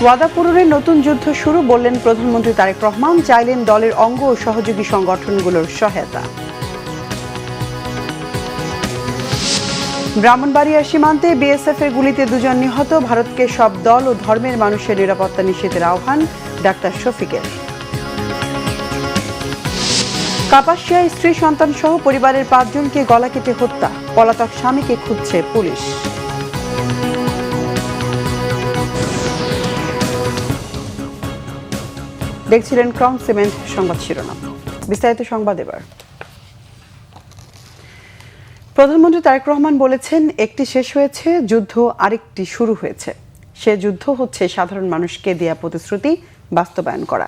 ওয়াদা পূরণের নতুন যুদ্ধ শুরু বললেন প্রধানমন্ত্রী তারেক রহমান, চাইলেন দলের অঙ্গ ও সহযোগী সংগঠনগুলোর সহায়তা। ব্রাহ্মণবাড়িয়ার সীমান্তে বিএসএফ এর গুলিতে 2 জন নিহত, ভারতকে সব দল ও ধর্মের মানুষের নিরাপত্তা নিশ্চিতের আহ্বান ডাক্তার শফিকের। কাপাসিয়ায় স্ত্রী সন্তান সহ পরিবারের 5 জনকে গলা কেটে হত্যা, পলাতক স্বামীকে খুঁজছে পুলিশ। দেখছিলেন ক্রাউন সিমেন্ট সংবাদ শিরোনাম। বিস্তারিত সংবাদ এবার। প্রধানমন্ত্রী তারেক রহমান বলেছেন, একটি শেষ হয়েছে, যুদ্ধ আরেকটি শুরু হয়েছে। সে যুদ্ধ হচ্ছে সাধারণ মানুষকে দেয়া প্রতিশ্রুতি বাস্তবায়ন করা।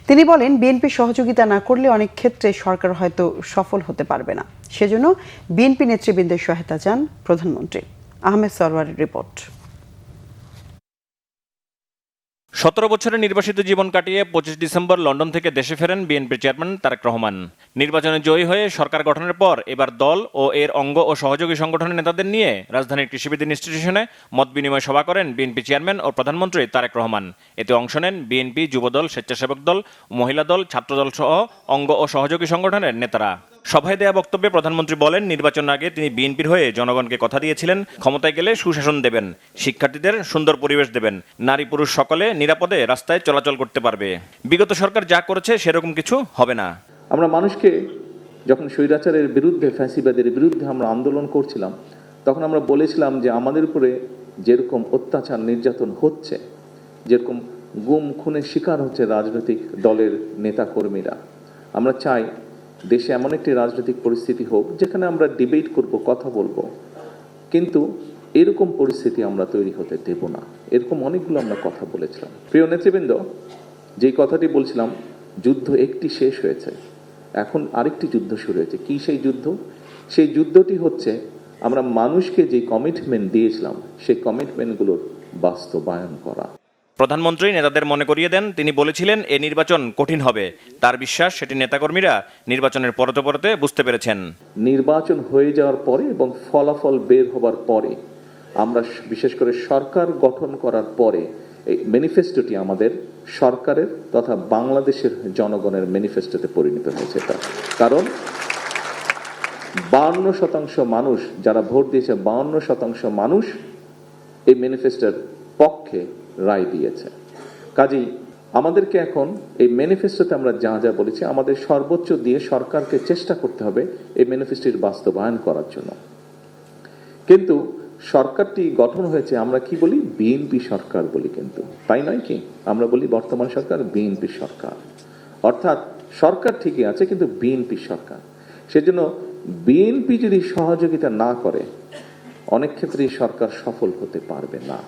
তিনি বলেন, বিএনপি সহযোগিতা না করলে অনেক ক্ষেত্রে সরকার হয়তো সফল হতে পারবে না। সেজন্য বিএনপি নেতৃবৃন্দের সহায়তা চান প্রধানমন্ত্রী। আহমেদ সরওয়ারের রিপোর্ট। 17 বছরের নির্বাসিত জীবন কাটিয়ে 25 ডিসেম্বর লন্ডন থেকে দেশে ফেরেন বিএনপির চেয়ারম্যান তারেক রহমান। নির্বাচনে জয়ী হয়ে সরকার গঠনের পর এবার দল ও এর অঙ্গ ও সহযোগী সংগঠনের নেতাদের নিয়ে রাজধানীর কৃষিবিদ ইনস্টিটিউশনে মত বিনিময় সভা করেন বিএনপি চেয়ারম্যান ও প্রধানমন্ত্রী তারেক রহমান। এতে অংশ নেন বিএনপি, যুবদল, স্বেচ্ছাসেবক দল, মহিলা দল, ছাত্রদল সহ অঙ্গ ও সহযোগী সংগঠনের নেতারা। সভায় দেয়া বক্তব্যে প্রধানমন্ত্রী বলেন, নির্বাচন আগে তিনি বিএনপির হয়ে জনগণকে কথা দিয়েছিলেন, ক্ষমতায় গেলে সুশাসন দেবেন, শিক্ষার্থীদের সুন্দর পরিবেশ দেবেন, নারী পুরুষ সকলে নিরাপদে রাস্তায় চলাচল করতে পারবে। বিগত সরকার যা করেছে সেরকম কিছু হবে না। আমরা মানুষকে যখন স্বৈরাচারের বিরুদ্ধে, ফ্যাসিবাদের বিরুদ্ধে আমরা আন্দোলন করছিলাম, তখন আমরা বলেছিলাম যে আমাদের উপরে যেরকম অত্যাচার নির্যাতন হচ্ছে, যেরকম গুম খুনের শিকার হচ্ছে রাজনৈতিক দলের নেতাকর্মীরা, আমরা চাই দেশে এমন একটি রাজনৈতিক পরিস্থিতি হোক যেখানে আমরা ডিবেট করব, কথা বলবো, কিন্তু এরকম পরিস্থিতি আমরা তৈরি হতে দেব না। এরকম অনেকগুলো আমরা কথা বলেছিলাম। প্রিয় নেতৃবৃন্দ, যেই কথাটি বলছিলাম, যুদ্ধ একটি শেষ হয়েছে, এখন আরেকটি যুদ্ধ শুরু হয়েছে। কি সেই যুদ্ধ? সেই যুদ্ধটি হচ্ছে আমরা মানুষকে যে কমিটমেন্ট দিয়েছিলাম সেই কমিটমেন্টগুলোর বাস্তবায়ন করা। প্রধানমন্ত্রী নেতাদের মনে করিয়ে দেন, তিনি বলেছিলেন এ নির্বাচন কঠিন হবে। তার বিশ্বাস সেটি নেতাকর্মীরা নির্বাচনের পরতে পরতে বুঝতে পেরেছেন। নির্বাচন হয়ে যাওয়ার পরে এবং ফলাফল বের হবার পরে, আমরা বিশেষ করে সরকার গঠন করার পরে এই ম্যানিফেস্টোটি আমাদের সরকারের তথা বাংলাদেশের জনগণের ম্যানিফেস্টোতে পরিণত হয়েছে। কারণ 52% মানুষ যারা ভোট দিয়েছে, 52% মানুষ এই ম্যানিফেস্টোর পক্ষে রায় দিয়েছে। কাজেই আমাদেরকে এখন এই ম্যানিফেস্টোতে আমরা যা যা বলেছি, আমাদের সর্বোচ্চ দিয়ে সরকারকে চেষ্টা করতে হবে এই ম্যানিফেস্টোর বাস্তবায়ন করার জন্য। কিন্তু সরকারটি গঠন হয়েছে, আমরা কি বলি, বিএনপি সরকার বলি, কিন্তু তাই নয় কি? আমরা বলি বর্তমান সরকার বিএনপি সরকার, অর্থাৎ সরকার ঠিকই আছে কিন্তু বিএনপি সরকার। সেজন্য বিএনপি যদি সহযোগিতা না করে অনেক ক্ষেত্রেই সরকার সফল হতে পারবে না।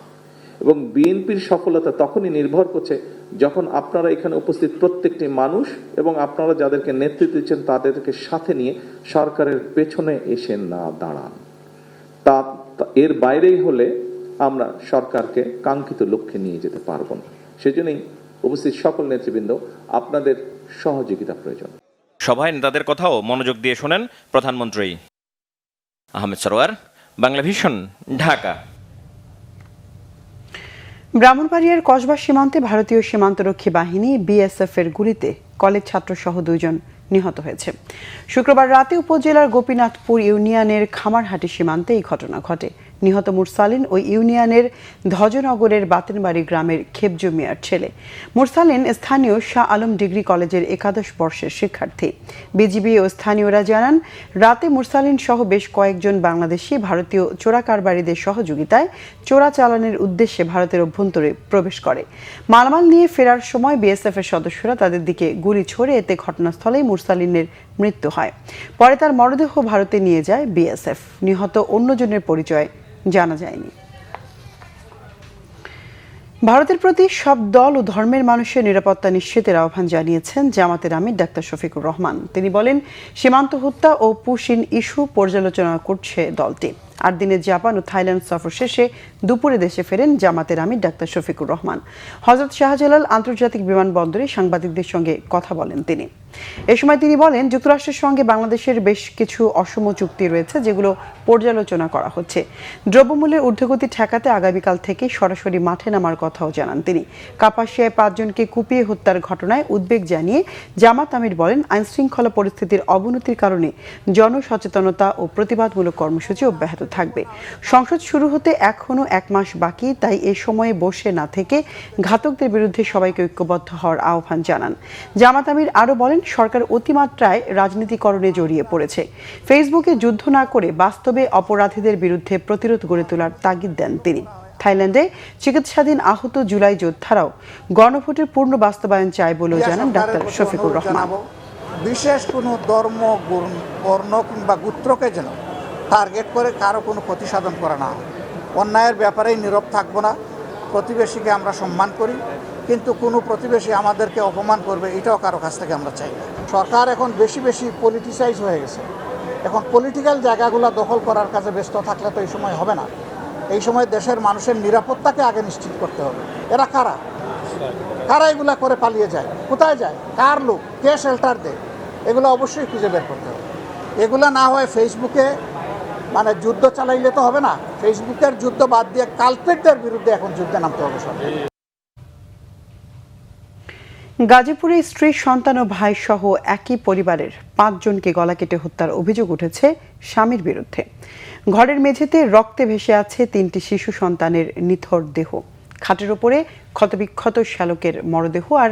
এবং বিএনপির সফলতা তখনই নির্ভর করছে যখন আপনারা এখানে উপস্থিত প্রত্যেকটি মানুষ এবং আপনারা যাদেরকে নেতৃত্ব দিচ্ছেন তাদেরকে সাথে নিয়ে সরকারের পেছনে এসে না দাঁড়ান। তা এর বাইরেই হলে আমরা সরকারকে কাঙ্ক্ষিত লক্ষ্যে নিয়ে যেতে পারবো না। সেজন্যই উপস্থিত সকল নেতৃবৃন্দ, আপনাদের সহযোগিতা প্রয়োজন। সভায় নেতাদের কথাও মনোযোগ দিয়ে শোনেন প্রধানমন্ত্রী। আহমেদ সরওয়ার, বাংলা ভিশন, ঢাকা। ব্রাহ্মণবাড়িয়ার কসবা সীমান্তে ভারতীয় সীমান্তরক্ষী বাহিনী বিএসএফ এর গুলিতে কলেজ ছাত্র সহ 2 জন নিহত হয়েছে। শুক্রবার রাতে উপজেলার গোপীনাথপুর ইউনিয়নের খামারহাটি সীমান্তে এই ঘটনা ঘটে। নিহত মুরসালিন ওই ইউনিয়নের ধ্বজনগরের বাতেনবাড়ি গ্রামের খেবজু মিয়ার ছেলে। মুরসালিন স্থানীয় শাহ আলম ডিগ্রি কলেজের 11 বর্ষের শিক্ষার্থী। বিজিবি ও স্থানীয়রা জানান, রাতে মুরসালিন সহ বেশ কয়েকজন বাংলাদেশি ভারতীয় চোরাকারবারিদের সহযোগিতায় চোরাচালানের উদ্দেশ্যে ভারতের অভ্যন্তরে প্রবেশ করে। মালামাল নিয়ে ফেরার সময় বিএসএফ এর সদস্যরা তাদের দিকে গুলি ছোড়ে, এতে ঘটনাস্থলেই মুরসালিনের মৃত্যু হয়। পরে তার মরদেহ ভারতে নিয়ে যায় বিএসএফ। নিহত অন্যজনের পরিচয় জানা যায়নি। ভারতের প্রতি সব দল ও ধর্মের মানুষের নিরাপত্তা নিশ্চিতের আহ্বান জানিয়েছেন জামাতের আমির ডাক্তার শফিকুর রহমান। তিনি বলেন, সীমান্ত হত্যা ও পুশিন ইস্যু পর্যালোচনা করছে দলটি। 8 দিনের জাপান ও থাইল্যান্ড সফর শেষে দুপুরে দেশে ফেরেন জামাতের আমির ডাক্তার শফিকুর রহমান। হযরত শাহজালাল আন্তর্জাতিক বিমানবন্দরে সাংবাদিকদের সঙ্গে কথা বলেন তিনি। এ সময় তিনি বলেন, যুক্তরাষ্ট্রের সঙ্গে বাংলাদেশের বেশ কিছু অসম চুক্তি রয়েছে যেগুলো পর্যালোচনা করা হচ্ছে। দ্রব্যমূল্যের ঊর্ধ্বগতি ঠেকাতে আগামীকাল থেকে সরাসরি মাঠে নামার কথাও জানান তিনি। কাপাসিয়ায় 5 জনকে কুপিয়ে হত্যার ঘটনায় উদ্বেগ জানিয়ে জামাত আমির বলেন, আইনশৃঙ্খলা পরিস্থিতির অবনতির কারণে জনসচেতনতা ও প্রতিবাদমূলক কর্মসূচি অব্যাহত থাকবে। সংসদ শুরু হতে এখনো 1 মাস বাকি, তাই এ সময়ে বসে না থেকে ঘাতকদের বিরুদ্ধে সবাইকে ঐক্যবদ্ধ হওয়ার আহ্বান জানান। জামাত আমির আরও বলেন, সরকার অতিমাত্রায় রাজনীতিকরণে জড়িয়ে পড়েছে। ফেসবুকে যুদ্ধ না করে বাস্তবে অপরাধীদের বিরুদ্ধে প্রতিরোধ গড়ে তোলার তাগিদ দেন তিনি। থাইল্যান্ডে চিকিৎসাধীন আহত জুলাই যোদ্ধারাও গণভোটের পূর্ণ বাস্তবায়ন চায় বলেও জানান ডাক্তার শফিকুর রহমান। বিশেষ কোনো ধর্ম, বর্ণ কিংবা গোত্রকে যেন টার্গেট করে কারো কোনো ক্ষতি সাধন করা না হয়। অন্যায়ের ব্যাপারেই নীরব থাকবো না। প্রতিবেশীকে আমরা সম্মান করি, কিন্তু কোনো প্রতিবেশী আমাদেরকে অপমান করবে এটাও কারো কাছ থেকে আমরা চাই না। সরকার এখন বেশি বেশি পলিটিসাইজ হয়ে গেছে। এখন পলিটিক্যাল জায়গাগুলো দখল করার কাজে ব্যস্ত থাকলে তো এই সময় হবে না। এই সময় দেশের মানুষের নিরাপত্তাকে আগে নিশ্চিত করতে হবে। এরা কারা কারা এগুলা করে পালিয়ে যায়, কোথায় যায়, কার লোক, কে শেল্টার দেয়, এগুলো অবশ্যই খুঁজে বের করতে হবে। এগুলা না হয় ফেসবুকে মানে যুদ্ধ চালাইলে তো হবে না। ফেসবুকের যুদ্ধ বাদ দিয়ে কালপেটদের বিরুদ্ধে এখন যুদ্ধে নামতে হবে সরকার। গাজীপুরে স্ত্রী, সন্তান ও ভাই সহ একই পরিবারের 5 জনকে গলা কেটে হত্যার অভিযোগ উঠেছে স্বামীর বিরুদ্ধে। ঘরের মেঝেতে রক্তে ভেসে আছে 3টি শিশু সন্তানের নিথর দেহ। খাটের ওপরে ক্ষতবিক্ষত শ্যালকের মরদেহ আর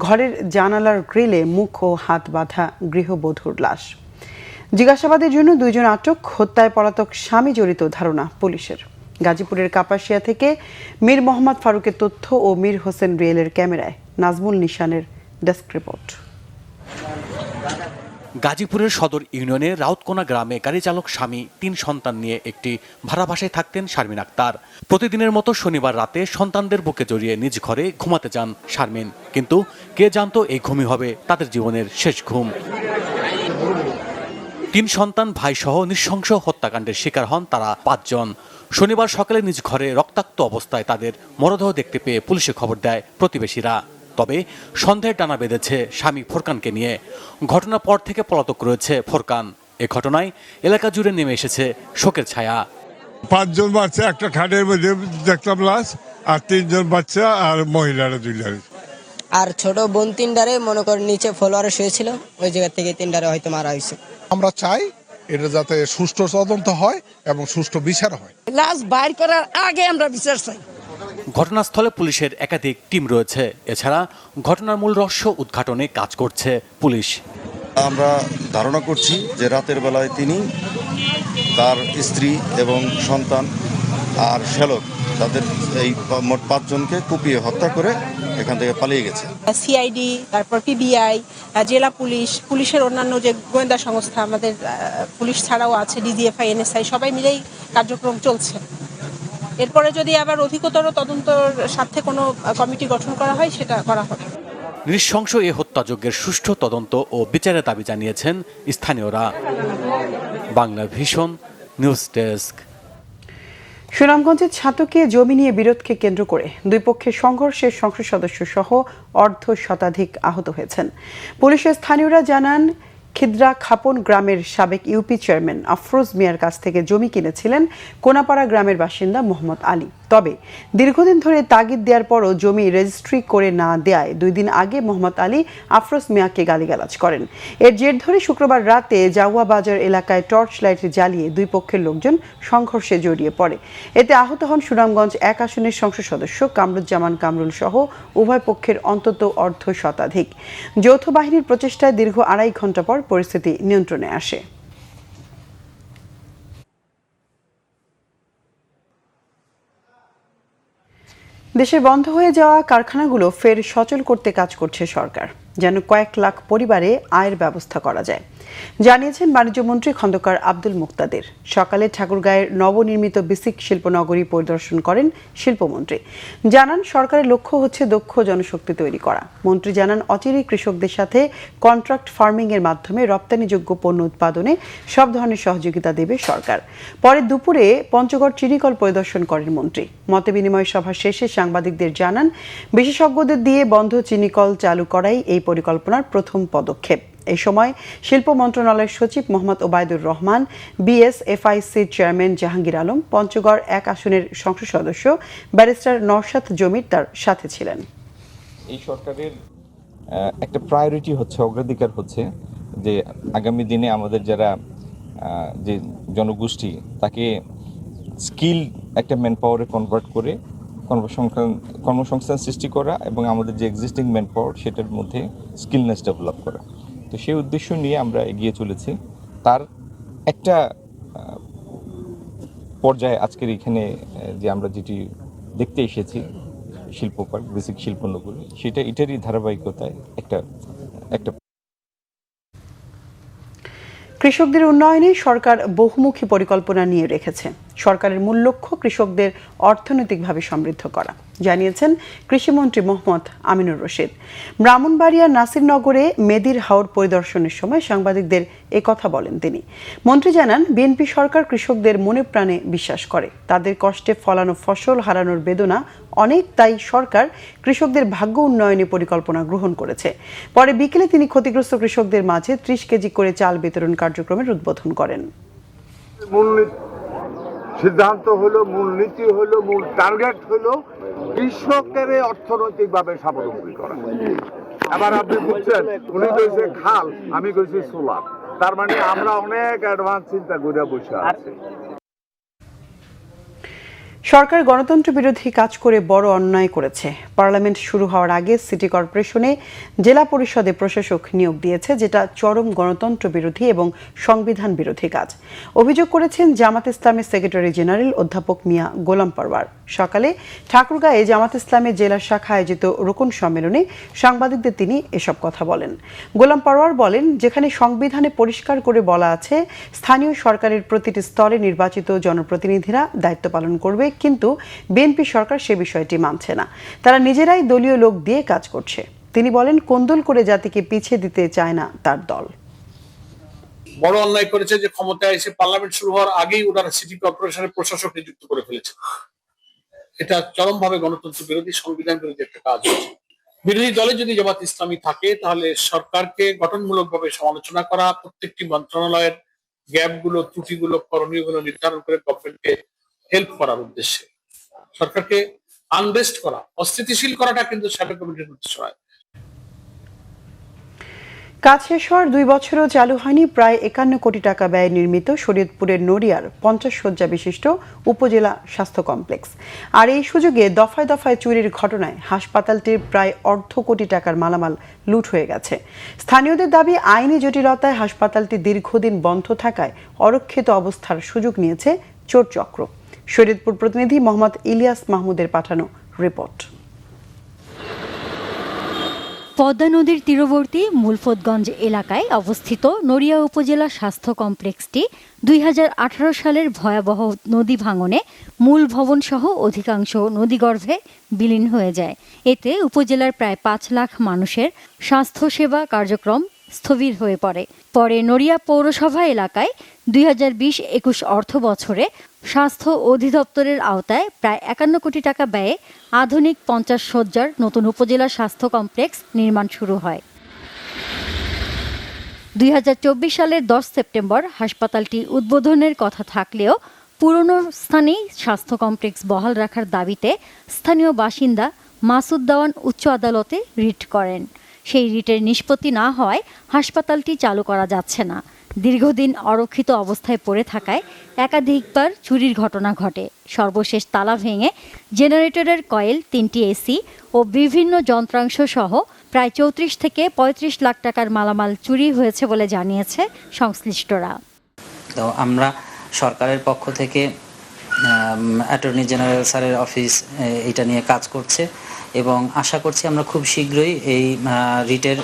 ঘরের জানালার গ্রিলে মুখ ও হাত বাঁধা গৃহবধূর লাশ। জিজ্ঞাসাবাদের জন্য 2 জন আটক। হত্যায় পলাতক স্বামী জড়িত ধারণা পুলিশের। গাজীপুরের কাপাসিয়া থেকে মীর মোহাম্মদ ফারুকের তথ্য ও মীর হোসেন রিয়েলের ক্যামেরায় নাজমুল নিশানের ডেস্ক রিপোর্ট। গাজীপুরের সদর ইউনিয়নের রাউতকোনা গ্রামে গাড়ি চালক স্বামী 3 সন্তান নিয়ে একটি ভাড়া বাসায় থাকতেন শারমিন আক্তার। প্রতিদিনের মতো শনিবার রাতে সন্তানদের বুকে জড়িয়ে নিজ ঘরে ঘুমাতে যান শারমিন, কিন্তু কে জানতো এই ঘুমই হবে তাদের জীবনের শেষ ঘুম। 3 সন্তান ভাই সহ নৃশংস হত্যাকাণ্ডের শিকার হন তারা 5 জন। শনিবার সকালে নিজ ঘরে রক্তাক্ত অবস্থায় তাদের মরদেহ দেখতে পেয়ে পুলিশে খবর দেয় প্রতিবেশীরা। তবে সন্দেহের টানা বেঁধেছে স্বামী ফোরকানকে নিয়ে। ঘটনার পর থেকে পলাতক রয়েছে ফোরকান। এ ঘটনায় এলাকা জুড়ে নেমে এসেছে শোকের ছায়া। 5 জন বাচ্চা একটা খাটের মধ্যে দেখলাম লাশ, আর 3 জন বাচ্চা আর মহিলারা 2 জন। আর ছোট বোন 3টারে মনে করেন নিচে ফলোয়ারে শুয়েছিল, ওই জায়গা থেকে 3টারে হয়তো মারা হয়েছে। আমরা চাই এটা যাতে সুষ্ঠু তদন্ত হয় এবং সুষ্ঠু বিচার হয়। লাশ বাইর করার আগে আমরা বিচার চাই। ঘটনাস্থলে পুলিশের একাধিক টিম রয়েছে। এছাড়া ঘটনার মূল রহস্য উদ্ঘাটনে কাজ করছে পুলিশ। আমরা ধারণা করছি যে রাতের বেলায় তিনি, তার স্ত্রী এবং সন্তান আর শ্যালক তাদের এই মোট 5 জনকে কুপিয়ে হত্যা করে এখান থেকে পালিয়ে গেছে। সিআইডি, তারপর পিবিআই, জেলা পুলিশ, পুলিশের অন্যান্য যে গোয়েন্দা সংস্থা আমাদের পুলিশ ছাড়াও আছে, ডিজিএফআই, এনএসআই, সবাই মিলেই কার্যক্রম চলছে। এরপরে যদি আবার অধিকতর তদন্তর স্বার্থে কোনো কমিটি গঠন করা হয় সেটা করা হবে। নৃশংস এ হত্যাযজ্ঞের সুষ্ঠু তদন্ত ও বিচারের দাবি জানিয়েছেন স্থানীয়রা। Bangla vision news desk. সুনামগঞ্জে ছাতকে জমি নিয়ে বিরোধকে কেন্দ্র করে 2 পক্ষের সংঘর্ষে সংসদ সদস্য সহ অর্ধ শতাধিক আহত হয়েছেন। পুলিশের স্থানীয়রা জানান, খিদ্রা খাপন গ্রামের সাবেক ইউপি চেয়ারম্যান আফরোজ মিয়ার কাছ থেকে জমি কিনেছিলেন কোনাপাড়া গ্রামের বাসিন্দা মোহাম্মদ আলী। তবে দীর্ঘদিন ধরে তাগিদ দেওয়ার পরও জমি রেজিস্ট্রি করে না দেয়ায় 2 দিন আগে মোহাম্মদ আলী আফরোজ মিয়াকে গালিগালাজ করেন। এর জের ধরে শুক্রবার রাতে জাউয়া বাজার এলাকায় টর্চ লাইট জ্বালিয়ে 2 পক্ষের লোকজন সংঘর্ষে জড়িয়ে পড়ে। এতে আহত হন সুনামগঞ্জ 1 আসনের সংসদ সদস্য কামরুজ্জামান কামরুল সহ উভয় পক্ষের অন্তত অর্ধ শতাধিক। যৌথ বাহিনীর প্রচেষ্টায় দীর্ঘ 2.5 ঘন্টা পর পরিস্থিতি নিয়ন্ত্রণে আসে। দেশের বন্ধ হয়ে যাওয়া কারখানাগুলো ফের সচল করতে কাজ করছে সরকার, যেন কয়েক লাখ পরিবারে আয়ের ব্যবস্থা করা যায়। জানিয়েছেন বাণিজ্যমন্ত্রী খন্দকার আব্দুল মুক্তাদির। সকালে ঠাকুরগাঁয়ের নবনির্মিত বিসিক শিল্পনগরী পরিদর্শন করেন শিল্পমন্ত্রী। জানান সরকারের লক্ষ্য হচ্ছে দক্ষ জনশক্তি তৈরি করা। মন্ত্রী জানান অচিরেই কৃষকদের সাথে কন্ট্রাক্ট ফার্মিং এর মাধ্যমে রপ্তানিযোগ্য পণ্য উৎপাদনে সব ধরনের সহযোগিতা দেবে সরকার। পরে দুপুরে পঞ্চগড় চিনিকল পরিদর্শন করেন মন্ত্রী। মতবিনিময় সভা শেষে সাংবাদিকদের জানান বিশেষজ্ঞদের দিয়ে বন্ধ চিনিকল চালু করাই এই পরিকল্পনার প্রথম পদক্ষেপ। এই সময় শিল্প মন্ত্রণালয়ের সচিব মোহাম্মদ ওবায়দুর রহমান, বিএসএফআইসির চেয়ারম্যান জাহাঙ্গীর আলম, পঞ্চগড় 1 আসনের সংসদ সদস্য ব্যারিস্টার নওশাদ জমির তার সাথে ছিলেন। এই সরকারের একটা প্রায়োরিটি হচ্ছে, অগ্রাধিকার হচ্ছে যে আগামী দিনে আমাদের যারা যে জনগোষ্ঠী তাকে স্কিল একটা ম্যান পাওয়ারে কনভার্ট করে কর্মসংস্থান সৃষ্টি করা এবং আমাদের যে এক্সিস্টিং ম্যান পাওয়ার সেটার মধ্যে স্কিলনেস ডেভেলপ করা। তো সেই উদ্দেশ্য নিয়ে আমরা এগিয়ে চলেছি। তার একটা পর্যায়ে আজকের এখানে যে আমরা যেটি দেখতে এসেছি শিল্প পার্ক, বেসিক শিল্পনগরী, সেটা এটারই ধারাবাহিকতায় একটা কৃষকদের উন্নয়নে সরকার বহুমুখী পরিকল্পনা নিয়ে রেখেছে। সরকারের মূল লক্ষ্য কৃষকদের অর্থনৈতিকভাবে সমৃদ্ধ করা, জানিয়েছেন কৃষিমন্ত্রী মোহাম্মদ আমিনুর রশিদ। ব্রাহ্মণবাড়িয়ার নাসিরনগরে মেদির হাওর পরিদর্শনের সময় সাংবাদিকদের একথা বলেন তিনি। মন্ত্রী জানান বিএনপি সরকার কৃষকদের মনে প্রাণে বিশ্বাস করে। তাদের কষ্টে ফলানো ফসল হারানোর বেদনা অনেক, তাই সরকার কৃষকদের ভাগ্য উন্নয়নে পরিকল্পনা গ্রহণ করেছে। পরে বিকেলে তিনি ক্ষতিগ্রস্ত কৃষকদের মাঝে 30 কেজি করে চাল বিতরণ কার্যক্রমের উদ্বোধন করেন। সিদ্ধান্ত হলো, মূলনীতি হলো, মূল টার্গেট হলো কৃষকের অর্থনৈতিকভাবে স্বাবলম্বী করা। এবার আপনি বুঝছেন, উনি কইছে খাল, আমি কইছি সোলার। তার মানে আমরা অনেক অ্যাডভান্স চিন্তা করে বসে আছি। সরকার গণতন্ত্র বিরোধী কাজ করে বড় অন্যায় করেছে। পার্লামেন্ট শুরু হওয়ার আগে সিটি কর্পোরেশনে জেলা পরিষদে প্রশাসক নিয়োগ দিয়েছে, যেটা চরম গণতন্ত্র বিরোধী এবং সংবিধান বিরোধী কাজ। অভিযোগ করেছেন জামাত ইসলামের সেক্রেটারি জেনারেল অধ্যাপক মিয়া গোলাম পরওয়ার। সকালে ঠাকুরগাঁয়ে জামাত ইসলামের জেলা শাখা আয়োজিত রোকন সম্মেলনে সাংবাদিকদের তিনি এসব কথা বলেন। গোলাম পরওয়ার বলেন, যেখানে সংবিধানে পরিষ্কার করে বলা আছে স্থানীয় সরকারের প্রতিটি স্তরে নির্বাচিত জনপ্রতিনিধিরা দায়িত্ব পালন করবে, কিন্তু বিএনপি সরকার সে বিষয়টি মানছে না। তারা নিজেরাই দলীয় লোক দিয়ে কাজ করছে। তিনি বলেন, কোন্দল করে জাতিকে পিছিয়ে দিতে চায় না তার দল। বড় অন্যায় করেছে যে ক্ষমতায় এসে পার্লামেন্ট শুরু হওয়ার আগেই ওনারা সিটি কর্পোরেশনের প্রশাসক নিযুক্ত করে ফেলেছে। এটা চরমভাবে গণতন্ত্র বিরোধী, সংবিধান বিরোধী একটা কাজ হচ্ছে। বিরোধী দলে যদি জামাত ইসলামী থাকে তাহলে সরকারকে গঠনমূলকভাবে সমালোচনা করা, প্রত্যেকটি মন্ত্রণালয়ের গ্যাপগুলো, ত্রুটিগুলো, করণীয়গুলো নির্ধারণ করে গভর্নমেন্টকে হেল্প করার উদ্দেশ্যে, সরকারকে আনরেস্ট করা, অস্থিতিশীল করাটা কিন্তু সেন্ট্রাল কমিটির উদ্দেশ্য হয়। কাজ শেষ হওয়ার 2 বছরও চালু হয়নি প্রায় 51 কোটি টাকা ব্যয়ে নির্মিত শরীয়তপুরের নড়িয়ার 50 শয্যা বিশিষ্ট উপজেলা স্বাস্থ্য কমপ্লেক্স। আর এই সুযোগে দফায় দফায় চুরির ঘটনায় হাসপাতালটির প্রায় অর্ধ কোটি টাকার মালামাল লুট হয়ে গেছে। স্থানীয়দের দাবি, আইনি জটিলতায় হাসপাতালটি দীর্ঘদিন বন্ধ থাকায় অরক্ষিত অবস্থার সুযোগ নিয়েছে চোর চক্র। শরীয়তপুর প্রতিনিধি মোহাম্মদ ইলিয়াস মাহমুদের পাঠানো রিপোর্ট। পদ্মা নদীর তীরবর্তী মুলফতগঞ্জ এলাকায় অবস্থিত নড়িয়া উপজেলা স্বাস্থ্য কমপ্লেক্সটি 2018 সালের ভয়াবহ নদী ভাঙনে মূল ভবন সহ অধিকাংশ নদীগর্ভে বিলীন হয়ে যায়। এতে উপজেলার প্রায় 5 লাখ মানুষের স্বাস্থ্যসেবা কার্যক্রম স্থবির হয়ে পড়ে। পরে নড়িয়া পৌরসভা এলাকায় 2020-21 অর্থ বছরে স্বাস্থ্য অধিদপ্তরের আওতায় প্রায় 51 কোটি টাকা ব্যয়ে আধুনিক 50 শয্যার নতুন উপজেলা স্বাস্থ্য কমপ্লেক্স নির্মাণ শুরু হয়। 2024 সালের 10 সেপ্টেম্বর হাসপাতালটি উদ্বোধনের কথা থাকলেও পুরনো স্থানেই স্বাস্থ্য কমপ্লেক্স বহাল রাখার দাবিতে স্থানীয় বাসিন্দা মাসুদ দেওয়ান উচ্চ আদালতে রিট করেন। সেই রিটের নিষ্পত্তি না হওয়ায় হাসপাতালটি চালু করা যাচ্ছে না। দীর্ঘদিন অরক্ষিত অবস্থায় পড়ে থাকায় একাধিকবার চুরির ঘটনা ঘটে। সর্বশেষ তালা ভেঙে জেনারেটরের কয়েল, 3টি এসি ও বিভিন্ন যন্ত্রাংশ সহ প্রায় 34 থেকে 35 লাখ টাকার মালামাল চুরি হয়েছে বলে জানিয়েছে সংশ্লিষ্টরা। তো আমরা সরকারের পক্ষ থেকে অ্যাটর্নি জেনারেল স্যারের অফিস এটা নিয়ে কাজ করছে এবং আশা করছি আমরা খুব শীঘ্রই এই রিটের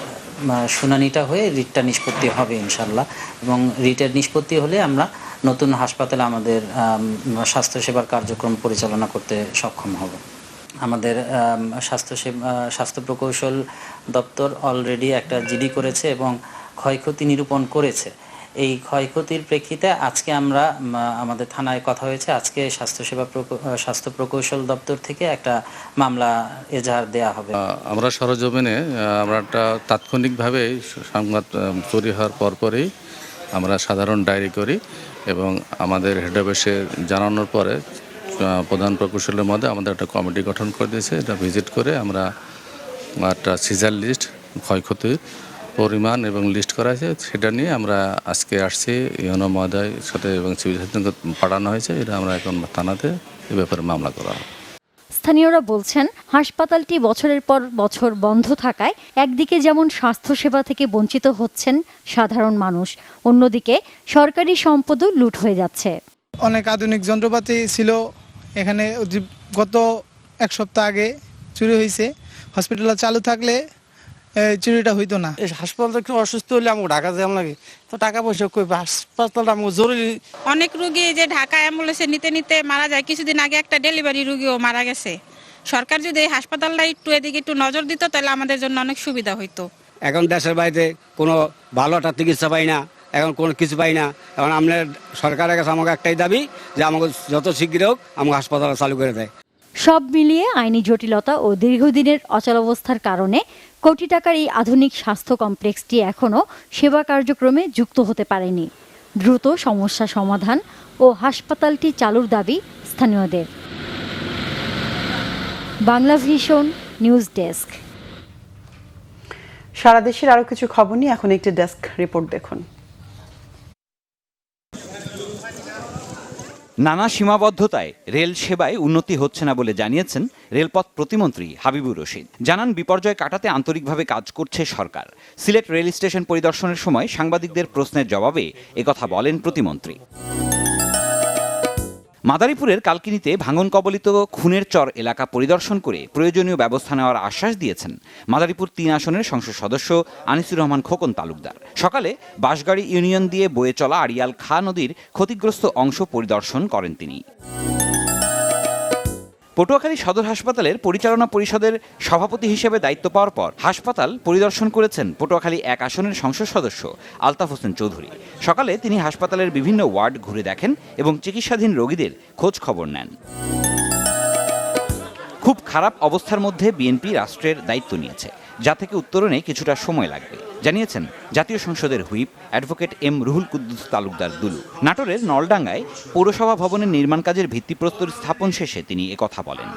শুনানিটা হয়ে রিটটা নিষ্পত্তি হবে ইনশাল্লাহ, এবং রিটের নিষ্পত্তি হলে আমরা নতুন হাসপাতালে আমাদের স্বাস্থ্যসেবার কার্যক্রম পরিচালনা করতে সক্ষম হব। আমাদের স্বাস্থ্য প্রকৌশল দপ্তর অলরেডি একটা জিডি করেছে এবং ক্ষয়ক্ষতি নিরূপণ করেছে। এই ক্ষয়ক্ষতির প্রেক্ষিতে আজকে আমরা আমাদের থানায় কথা হয়েছে, আজকে স্বাস্থ্য প্রকৌশল দপ্তর থেকে একটা মামলা এজাহার দেয়া হবে। আমরা সরজমিনে আমরা একটা তাৎক্ষণিকভাবে সংবাদ তৈরি হওয়ার পরপরই আমরা সাধারণ ডায়েরি করি এবং আমাদের হেড অফিসে জানানোর পরে প্রধান প্রকৌশলের মধ্যে আমাদের একটা কমিটি গঠন করে দিয়েছে। এটা ভিজিট করে আমরা একটা সিজার লিস্ট, ক্ষয়ক্ষতির পরিমাণ এবং লিস্ট করা হয়েছে, সেটা নিয়ে আমরা আজকে আসছি ইউনো মহোদয়ের সাথে এবং সিভিল সার্জনকে পাঠানো হয়েছে। এটা আমরা এখন থানাতে এ ব্যাপারে মামলা করা হবে। স্থানীয়রা বলছেন, হাসপাতালটি বছরের পর বছর বন্ধ থাকায় একদিকে যেমন স্বাস্থ্যসেবা থেকে বঞ্চিত হচ্ছেন সাধারণ মানুষ, অন্যদিকে সরকারি সম্পদও লুট হয়ে যাচ্ছে। অনেক আধুনিক যন্ত্রপাতি ছিল এখানে, গত এক সপ্তাহ আগে চুরি হয়েছে। হসপিটাল চালু থাকলে চুরিটা হইতো না। হাসপাতালটা একটু অসুস্থ হলে আমাকে ঢাকা যাওয়া লাগে, তো টাকা পয়সা কই, হাসপাতালটা আমাকে জরুরি। অনেক রুগী যে ঢাকা অ্যাম্বুলেন্সে নিতে নিতে মারা যায়। কিছুদিন আগে একটা ডেলিভারি রুগীও মারা গেছে। সরকার যদি এই হাসপাতালটা এদিকে একটু নজর দিত তাহলে আমাদের জন্য অনেক সুবিধা হইতো। এখন দেশের বাইরে কোনো ভালো একটা চিকিৎসা পাই না, এখন কোনো কিছু পাই না। এখন আমরা সরকারের কাছে আমাকে একটাই দাবি যে আমাকে যত শীঘ্র হোক আমাকে হাসপাতাল চালু করে দেয়। সব মিলিয়ে আইনি জটিলতা ও দীর্ঘদিনের অচলাবস্থার কারণে কোটি টাকার এই আধুনিক স্বাস্থ্য কমপ্লেক্সটি এখনও সেবা কার্যক্রমে যুক্ত হতে পারেনি। দ্রুত সমস্যা সমাধান ও হাসপাতালটি চালুর দাবি স্থানীয়দের। Bangla vision news desk. সারা দেশের আরো কিছু খবর নিয়ে এখন একটি ডেস্ক রিপোর্ট দেখুন। নানা সীমাবদ্ধতায় রেল সেবায় উন্নতি হচ্ছে না বলে জানিয়েছেন রেলপথ প্রতিমন্ত্রী হাবিবুর রশিদ। জানান, বিপর্যয় কাটাতে আন্তরিকভাবে কাজ করছে সরকার। সিলেট রেল স্টেশন পরিদর্শনের সময় সাংবাদিকদের প্রশ্নের জবাবে একথা বলেন প্রতিমন্ত্রী। মাদারীপুরের কালকিনিতে ভাঙন কবলিত খুনের চর এলাকা পরিদর্শন করে প্রয়োজনীয় ব্যবস্থা নেওয়ার আশ্বাস দিয়েছেন মাদারীপুর ৩ আসনের সংসদ সদস্য আনিসুর রহমান খোকন তালুকদার। সকালে বাঁশগাড়ি ইউনিয়ন দিয়ে বয়ে চলা আড়িয়াল খা নদীর ক্ষতিগ্রস্ত অংশ পরিদর্শন করেন তিনি। পটুয়াখালী সদর হাসপাতালের পরিচালনা পরিষদের সভাপতি হিসেবে দায়িত্ব পাওয়ার পর হাসপাতাল পরিদর্শন করেছেন পটুয়াখালী 1 আসনের সংসদ সদস্য আলতাফ হোসেন চৌধুরী। সকালে তিনি হাসপাতালের বিভিন্ন ওয়ার্ড ঘুরে দেখেন এবং চিকিৎসাধীন রোগীদের খোঁজ খবর নেন। খুব খারাপ অবস্থার মধ্যে বিএনপি রাষ্ট্রের দায়িত্ব নিয়েছে, যা থেকে উত্তরণে কিছুটা সময় লাগবে, জানিয়েছেন জাতীয় সংসদের whip advocate M Ruhul Kuddus Talukdar Dulu. নাটোরের নলডাঙ্গায় পৌরসভা ভবনের নির্মাণ কাজের ভিত্তিপ্রস্তর স্থাপন শেষে তিনি একথা বলেন।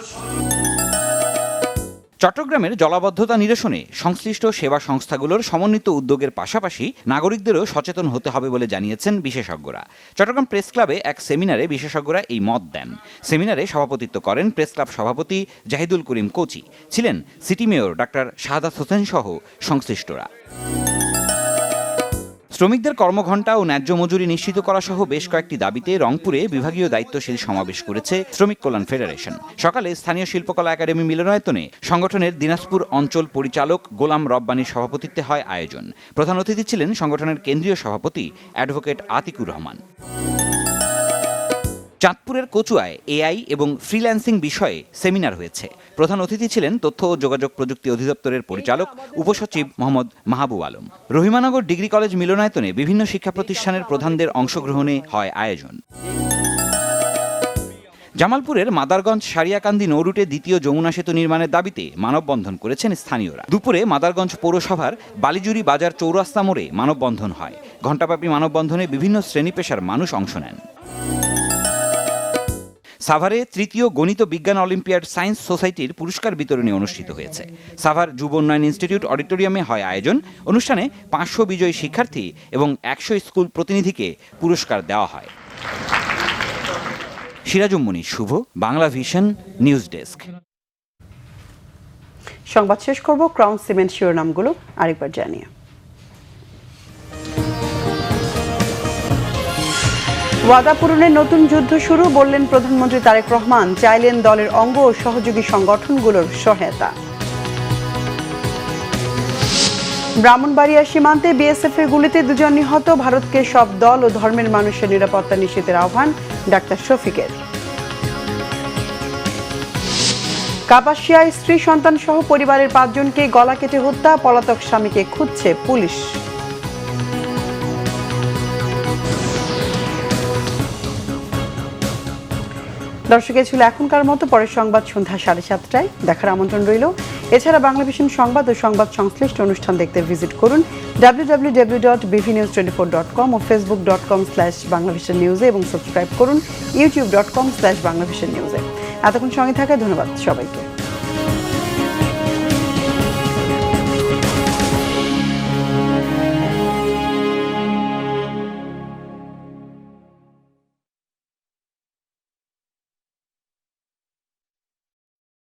চট্টগ্রামের জলাবদ্ধতা নিরসনে সংশ্লিষ্ট সেবা সংস্থাগুলোর সমন্বিত উদ্যোগের পাশাপাশি নাগরিকদেরও সচেতন হতে হবে বলে জানিয়েছেন বিশেষজ্ঞরা। চট্টগ্রাম প্রেস ক্লাবে এক সেমিনারে বিশেষজ্ঞরা এই মত দেন। সেমিনারে সভাপতিত্ব করেন প্রেস ক্লাব সভাপতি জাহিদুল করিম কোচি, ছিলেন city mayor doctor Shahadat Hossain সহ সংশ্লিষ্টরা। শ্রমিকদের কর্মঘণ্টা ও ন্যায্য মজুরি নিশ্চিত করা সহ বেশ কয়েকটি দাবিতে রংপুরে বিভাগীয় দায়িত্বশীল সমাবেশ করেছে শ্রমিক কল্যাণ ফেডারেশন। সকালে স্থানীয় শিল্পকলা একাডেমি মিলনায়তনে সংগঠনের দিনাজপুর অঞ্চল পরিচালক গোলাম রব্বানীর সভাপতিত্বে হয় আয়োজন। প্রধান অতিথি ছিলেন সংগঠনের কেন্দ্রীয় সভাপতি অ্যাডভোকেট আতিকুর রহমান। চাঁদপুরের কচুয়ায় এআই এবং ফ্রিল্যান্সিং বিষয়ে সেমিনার হয়েছে। প্রধান অতিথি ছিলেন তথ্য ও যোগাযোগ প্রযুক্তি অধিদপ্তরের পরিচালক উপসচিব মোহাম্মদ মাহবুব আলম। রহিমানগর ডিগ্রি কলেজ মিলনায়তনে বিভিন্ন শিক্ষা প্রতিষ্ঠানের প্রধানদের অংশগ্রহণে হয় আয়োজন। জামালপুরের মাদারগঞ্জ সারিয়াকান্দি নৌরুটে দ্বিতীয় যমুনা সেতু নির্মাণের দাবিতে মানববন্ধন করেছেন স্থানীয়রা। দুপুরে মাদারগঞ্জ পৌরসভার বালিজুরি বাজার চৌরাস্তা মোড়ে মানববন্ধন হয়। ঘণ্টাব্যাপী মানববন্ধনে বিভিন্ন শ্রেণী পেশার মানুষ অংশ নেন। সাভারে তৃতীয় গণিত বিজ্ঞান অলিম্পিয়াড সায়েন্স সোসাইটির পুরস্কার বিতরণী অনুষ্ঠিত হয়েছে। সাভার যুব উন্নয়ন ইনস্টিটিউট অডিটোরিয়ামে হয় আয়োজন। অনুষ্ঠানে 500 বিজয়ী শিক্ষার্থী এবং 100 স্কুল প্রতিনিধিকে পুরস্কার দেওয়া হয়। সিরাজুম মুনির শুভ, বাংলা ভিশন নিউজ ডেস্ক। সংবাদ শেষ করব ক্রাউন সিমেন্ট শিরোনামগুলো আরেকবার জানিয়ে। ওয়াদা পূরণের নতুন যুদ্ধ শুরু, বললেন প্রধানমন্ত্রী তারেক রহমান। চাইলেন দলের অঙ্গ ও সহযোগী সংগঠনগুলোর সহায়তা। ব্রাহ্মণবাড়িয়া সীমান্তে বিএসএফ এর গুলিতে 2 জন নিহত। ভারতকে সব দল ও ধর্মের মানুষের নিরাপত্তা নিশ্চিতের আহ্বান ডাক্তার শফিকের। কাপাসিয়ায় স্ত্রী সন্তান সহ পরিবারের 5 জনকে গলা কেটে হত্যা, পলাতক স্বামীকে খুঁজছে পুলিশ। দর্শক, ছিল এখনকার মতো। পরের সংবাদ সন্ধ্যা 7:30টায় দেখার আমন্ত্রণ রইল। এছাড়া বাংলাভিশন সংবাদ ও সংবাদ সংশ্লিষ্ট অনুষ্ঠান দেখতে ভিজিট করুন www.bvnews24.com ও facebook.com/banglavisionnews এবং সাবস্ক্রাইব করুন youtube.com/banglavisionnews। এতক্ষণ সঙ্গে থাকায় ধন্যবাদ সবাইকে।